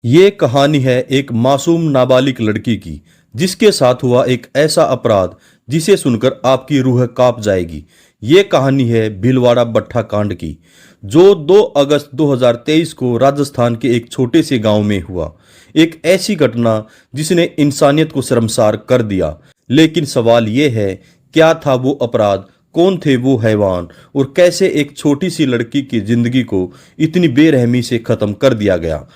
ये कहानी है एक मासूम नाबालिग लड़की की जिसके साथ हुआ एक ऐसा अपराध जिसे सुनकर आपकी रूह कांप जाएगी। ये कहानी है भीलवाड़ा भट्टा कांड की, जो 2 अगस्त 2023 को राजस्थान के एक छोटे से गांव में हुआ। एक ऐसी घटना जिसने इंसानियत को शर्मसार कर दिया। लेकिन सवाल ये है, क्या था वो अपराध, कौन थे वो हैवान और कैसे एक छोटी सी लड़की की जिंदगी को इतनी बेरहमी से खत्म कर दिया गया।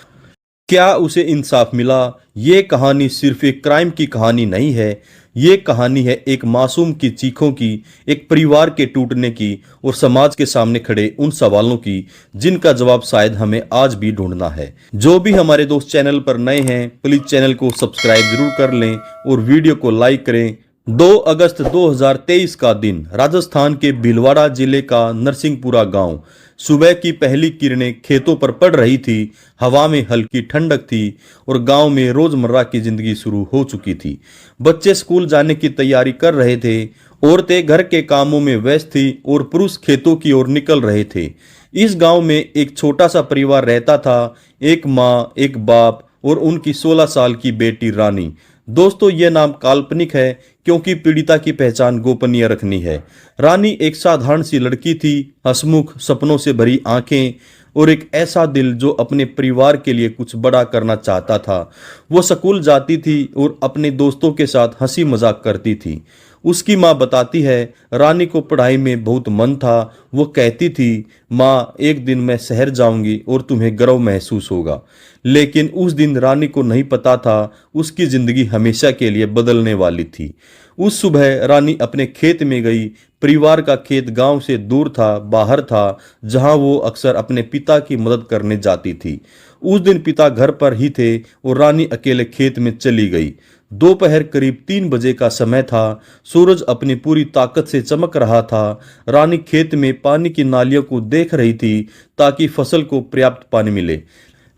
क्या उसे इंसाफ मिला? ये कहानी सिर्फ एक क्राइम की कहानी नहीं है, ये कहानी है एक मासूम की चीखों की, एक परिवार के टूटने की और समाज के सामने खड़े उन सवालों की जिनका जवाब शायद हमें आज भी ढूंढना है। जो भी हमारे दोस्त चैनल पर नए हैं, प्लीज चैनल को सब्सक्राइब जरूर कर लें और वीडियो को लाइक करें। 2 अगस्त 2023 का दिन राजस्थान के भीलवाड़ा जिले का नरसिंहपुरा गांव। सुबह की पहली किरणें खेतों पर पड़ रही थी, हवा में हल्की ठंडक थी और गांव में रोजमर्रा की जिंदगी शुरू हो चुकी थी। बच्चे स्कूल जाने की तैयारी कर रहे थे, औरतें घर के कामों में व्यस्त थी और पुरुष खेतों की ओर निकल रहे थे। इस गांव में एक छोटा सा परिवार रहता था, एक माँ, एक बाप और उनकी 16 साल की बेटी रानी। दोस्तों, ये नाम काल्पनिक है क्योंकि पीड़िता की पहचान गोपनीय रखनी है। रानी एक साधारण सी लड़की थी, हंसमुख, सपनों से भरी आंखें और एक ऐसा दिल जो अपने परिवार के लिए कुछ बड़ा करना चाहता था। वो स्कूल जाती थी और अपने दोस्तों के साथ हंसी मजाक करती थी। उसकी माँ बताती है, रानी को पढ़ाई में बहुत मन था। वो कहती थी, माँ, एक दिन मैं शहर जाऊंगी और तुम्हें गर्व महसूस होगा। लेकिन उस दिन रानी को नहीं पता था, उसकी जिंदगी हमेशा के लिए बदलने वाली थी। उस सुबह रानी अपने खेत में गई। परिवार का खेत गांव से दूर था, बाहर था, जहां वो अक्सर अपने पिता की मदद करने जाती थी। उस दिन पिता घर पर ही थे और रानी अकेले खेत में चली गई। दोपहर करीब 3 बजे का समय था। सूरज अपनी पूरी ताकत से चमक रहा था। रानी खेत में पानी की नालियों को देख रही थी ताकि फसल को पर्याप्त पानी मिले।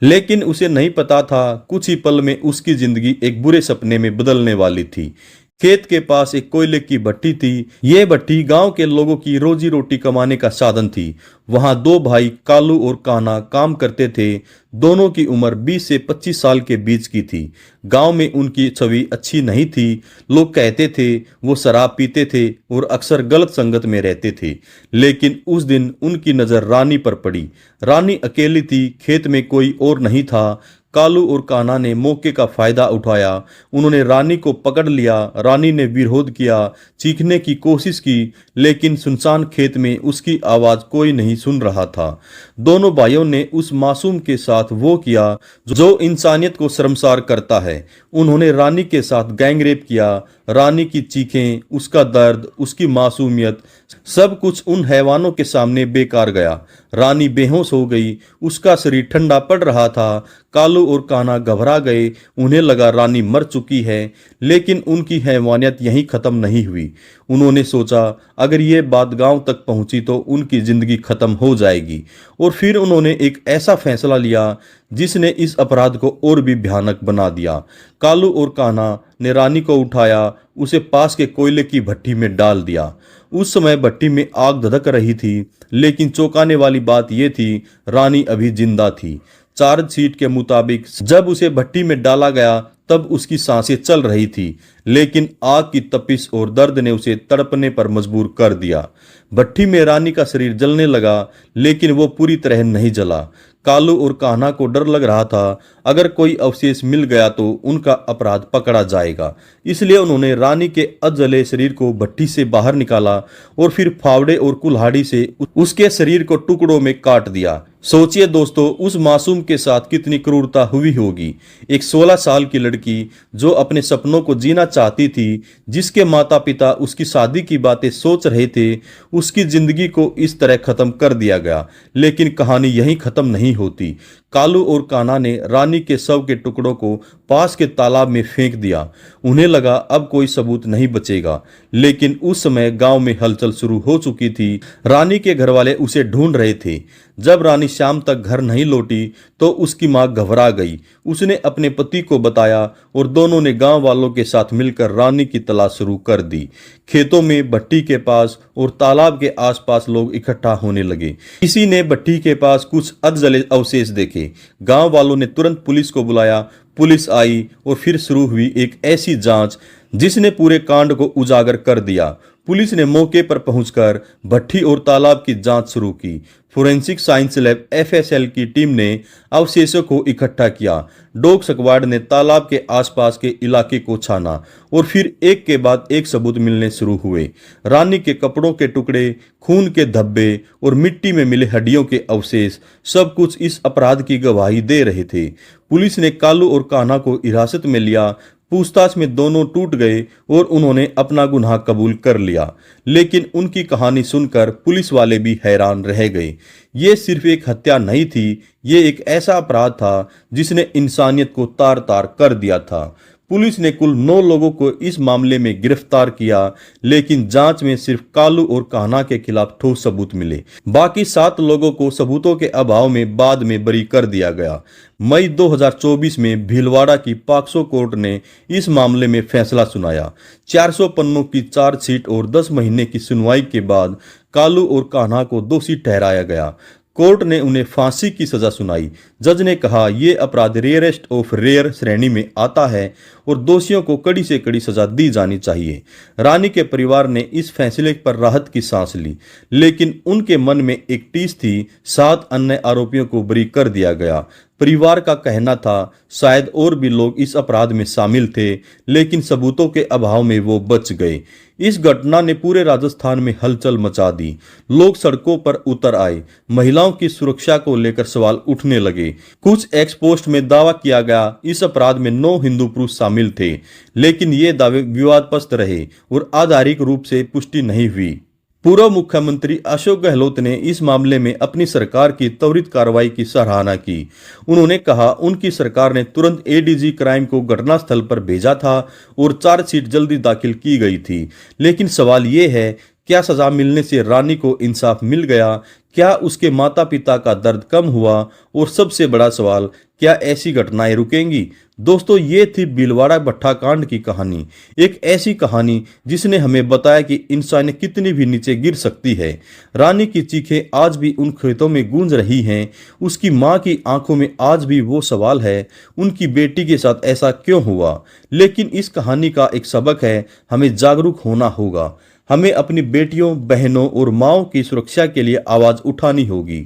लेकिन उसे नहीं पता था, कुछ ही पल में उसकी जिंदगी एक बुरे सपने में बदलने वाली थी। खेत के पास एक कोयले की भट्टी थी। ये भट्टी गांव के लोगों की रोजी रोटी कमाने का साधन थी। वहां 2 भाई कालू और कान्हा काम करते थे। दोनों की उम्र 20 से 25 साल के बीच की थी। गांव में उनकी छवि अच्छी नहीं थी। लोग कहते थे वो शराब पीते थे और अक्सर गलत संगत में रहते थे। लेकिन उस दिन उनकी नजर रानी पर पड़ी। रानी अकेली थी, खेत में कोई और नहीं था। कालू और कान्हा ने मौके का फायदा उठाया। उन्होंने रानी को पकड़ लिया। रानी ने विरोध किया, चीखने की कोशिश की, लेकिन सुनसान खेत में उसकी आवाज कोई नहीं सुन रहा था। दोनों भाइयों ने उस मासूम के साथ वो किया जो इंसानियत को शर्मसार करता है। उन्होंने रानी के साथ गैंगरेप किया। रानी की चीखें, उसका दर्द, उसकी मासूमियत, सब कुछ उन हैवानों के सामने बेकार गया। रानी बेहोश हो गई, उसका शरीर ठंडा पड़ रहा था। कालू और कान्हा घबरा गए, उन्हें लगा रानी मर चुकी है। लेकिन उनकी हैवानियत यहीं खत्म नहीं हुई। उन्होंने सोचा, अगर ये बात गांव तक पहुंची तो उनकी जिंदगी खत्म हो जाएगी। और फिर उन्होंने एक ऐसा फैसला लिया जिसने इस अपराध को और भी भयानक बना दिया। कालू और कान्हा ने रानी को उठाया, उसे पास के कोयले की भट्टी में डाल दिया। उस समय भट्टी में आग धधक रही थी, लेकिन चौंकाने वाली बात यह थी, रानी अभी जिंदा थी। चार्जशीट के मुताबिक जब उसे भट्टी में डाला गया तब उसकी सांसें चल रही थी, लेकिन आग की तपिश और दर्द ने उसे तड़पने पर मजबूर कर दिया। भट्टी में रानी का शरीर जलने लगा, लेकिन वो पूरी तरह नहीं जला। कालू और कान्हा को डर लग रहा था, अगर कोई अवशेष मिल गया तो उनका अपराध पकड़ा जाएगा। इसलिए उन्होंने रानी के अधजले शरीर को भट्टी से बाहर निकाला और फिर फावड़े और कुल्हाड़ी से उसके शरीर को टुकड़ों में काट दिया। सोचिए दोस्तों, उस मासूम के साथ कितनी क्रूरता हुई होगी। एक 16 साल की लड़की जो अपने सपनों को जीना चाहती थी, जिसके माता पिता उसकी शादी की बातें सोच रहे थे, उसकी जिंदगी को इस तरह खत्म कर दिया गया। लेकिन कहानी यहीं खत्म नहीं होती। कालू और कान्हा ने रानी के शव के टुकड़ों को पास के तालाब में फेंक दिया। उन्हें लगा अब कोई सबूत नहीं बचेगा। लेकिन उस समय गांव में हलचल शुरू हो चुकी थी। रानी के घरवाले उसे ढूंढ रहे थे। जब रानी शाम तक घर नहीं लौटी तो उसकी मां घबरा गई। उसने अपने पति को बताया और दोनों ने गांव वालों के साथ मिलकर रानी की तलाश शुरू कर दी। खेतों में, भट्टी के पास और तालाब के आसपास लोग इकट्ठा होने लगे। किसी ने भट्टी के पास कुछ अधजले अवशेष देखे। गांव वालों ने तुरंत पुलिस को बुलाया। पुलिस आई और फिर शुरू हुई एक ऐसी जांच जिसने पूरे कांड को उजागर कर दिया। पुलिस ने मौके पर पहुंचकर भट्टी और तालाब की जांच शुरू की। फोरेंसिक साइंस लैब एफएसएल की टीम ने अवशेषों को इकट्ठा किया। डॉग स्क्वाड ने तालाब के आसपास के इलाके को छाना और फिर एक के बाद एक सबूत मिलने शुरू हुए। रानी के कपड़ों के टुकड़े, खून के धब्बे और मिट्टी में मिले हड्डियों के अवशेष, सब कुछ इस अपराध की गवाही दे रहे थे। पुलिस ने कालू और कान्हा को हिरासत में लिया। पूछताछ में दोनों टूट गए और उन्होंने अपना गुनाह कबूल कर लिया। लेकिन उनकी कहानी सुनकर पुलिस वाले भी हैरान रह गए। ये सिर्फ एक हत्या नहीं थी, ये एक ऐसा अपराध था जिसने इंसानियत को तार तार कर दिया था। पुलिस ने कुल 9 लोगों को इस मामले में गिरफ्तार किया, लेकिन जांच में सिर्फ कालू और कान्हा के खिलाफ ठोस सबूत मिले। बाकी 7 लोगों को सबूतों के अभाव में बाद में बरी कर दिया गया। मई 2024 में भीलवाड़ा की पॉक्सो कोर्ट ने इस मामले में फैसला सुनाया। 400 पन्नों की चार्जशीट और 10 महीने की सुनवाई के बाद कालू और कान्हा को दोषी ठहराया गया। कोर्ट ने उन्हें फांसी की सजा सुनाई। जज ने कहा यह अपराध रेयरेस्ट ऑफ रेयर श्रेणी में आता है और दोषियों को कड़ी से कड़ी सजा दी जानी चाहिए। रानी के परिवार ने इस फैसले पर राहत की सांस ली, लेकिन उनके मन में एक टीस थी। 7 अन्य आरोपियों को बरी कर दिया गया। परिवार का कहना था शायद और भी लोग इस अपराध में शामिल थे, लेकिन सबूतों के अभाव में वो बच गए। इस घटना ने पूरे राजस्थान में हलचल मचा दी। लोग सड़कों पर उतर आए। महिलाओं की सुरक्षा को लेकर सवाल उठने लगे। कुछ एक्सपोस्ट में दावा किया गया इस अपराध में 9 हिंदू पुरुष शामिल थे, लेकिन ये दावे विवादग्रस्त रहे और आधारिक रूप से पुष्टि नहीं हुई। पूर्व मुख्यमंत्री अशोक गहलोत ने इस मामले में अपनी सरकार की त्वरित कार्रवाई की सराहना की। उन्होंने कहा उनकी सरकार ने तुरंत एडीजी क्राइम को घटनास्थल पर भेजा था और चार्जशीट जल्दी दाखिल की गई थी। लेकिन सवाल ये है, क्या सजा मिलने से रानी को इंसाफ मिल गया? क्या उसके माता पिता का दर्द कम हुआ? और सबसे बड़ा सवाल, क्या ऐसी घटनाएं रुकेंगी? दोस्तों, ये थी भीलवाड़ा भट्टा कांड की कहानी। एक ऐसी कहानी जिसने हमें बताया कि इंसान कितनी भी नीचे गिर सकती है। रानी की चीखें आज भी उन खेतों में गूंज रही हैं। उसकी मां की आंखों में आज भी वो सवाल है, उनकी बेटी के साथ ऐसा क्यों हुआ? लेकिन इस कहानी का एक सबक है, हमें जागरूक होना होगा। हमें अपनी बेटियों, बहनों और माओं की सुरक्षा के लिए आवाज उठानी होगी।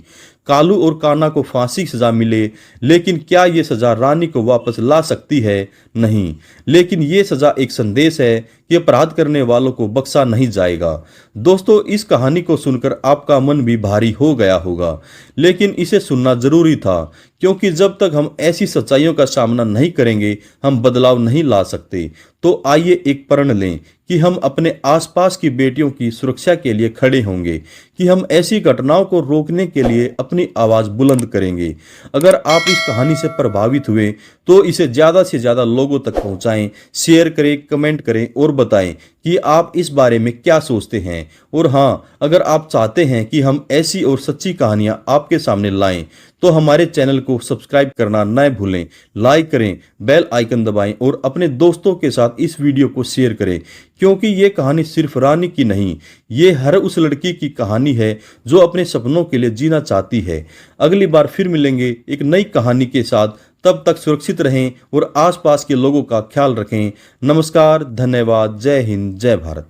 कालू और कान्हा को फांसी की सजा मिले, लेकिन क्या ये सजा रानी को वापस ला सकती है? नहीं। लेकिन ये सजा एक संदेश है कि अपराध करने वालों को बख्शा नहीं जाएगा। दोस्तों, इस कहानी को सुनकर आपका मन भी भारी हो गया होगा, लेकिन इसे सुनना जरूरी था, क्योंकि जब तक हम ऐसी सच्चाइयों का सामना नहीं करेंगे, हम बदलाव नहीं ला सकते। तो आइए एक प्रण लें कि हम अपने आसपास की बेटियों की सुरक्षा के लिए खड़े होंगे, कि हम ऐसी घटनाओं को रोकने के लिए अपनी आवाज बुलंद करेंगे। अगर आप इस कहानी से प्रभावित हुए तो इसे ज्यादा से ज्यादा लोगों तक पहुंचाएं, शेयर करें, कमेंट करें और बताएं कि आप इस बारे में क्या सोचते हैं। और हाँ, अगर आप चाहते हैं कि हम ऐसी और सच्ची कहानियां आपके सामने लाएं, तो हमारे चैनल को सब्सक्राइब करना न भूलें, लाइक करें, बेल आइकन दबाएं और अपने दोस्तों के साथ इस वीडियो को शेयर करें, क्योंकि ये कहानी सिर्फ रानी की नहीं, ये हर उस लड़की की कहानी है जो अपने सपनों के लिए जीना चाहती है। अगली बार फिर मिलेंगे एक नई कहानी के साथ। तब तक सुरक्षित रहें और आसपास के लोगों का ख्याल रखें। नमस्कार, धन्यवाद, जय हिंद, जय भारत।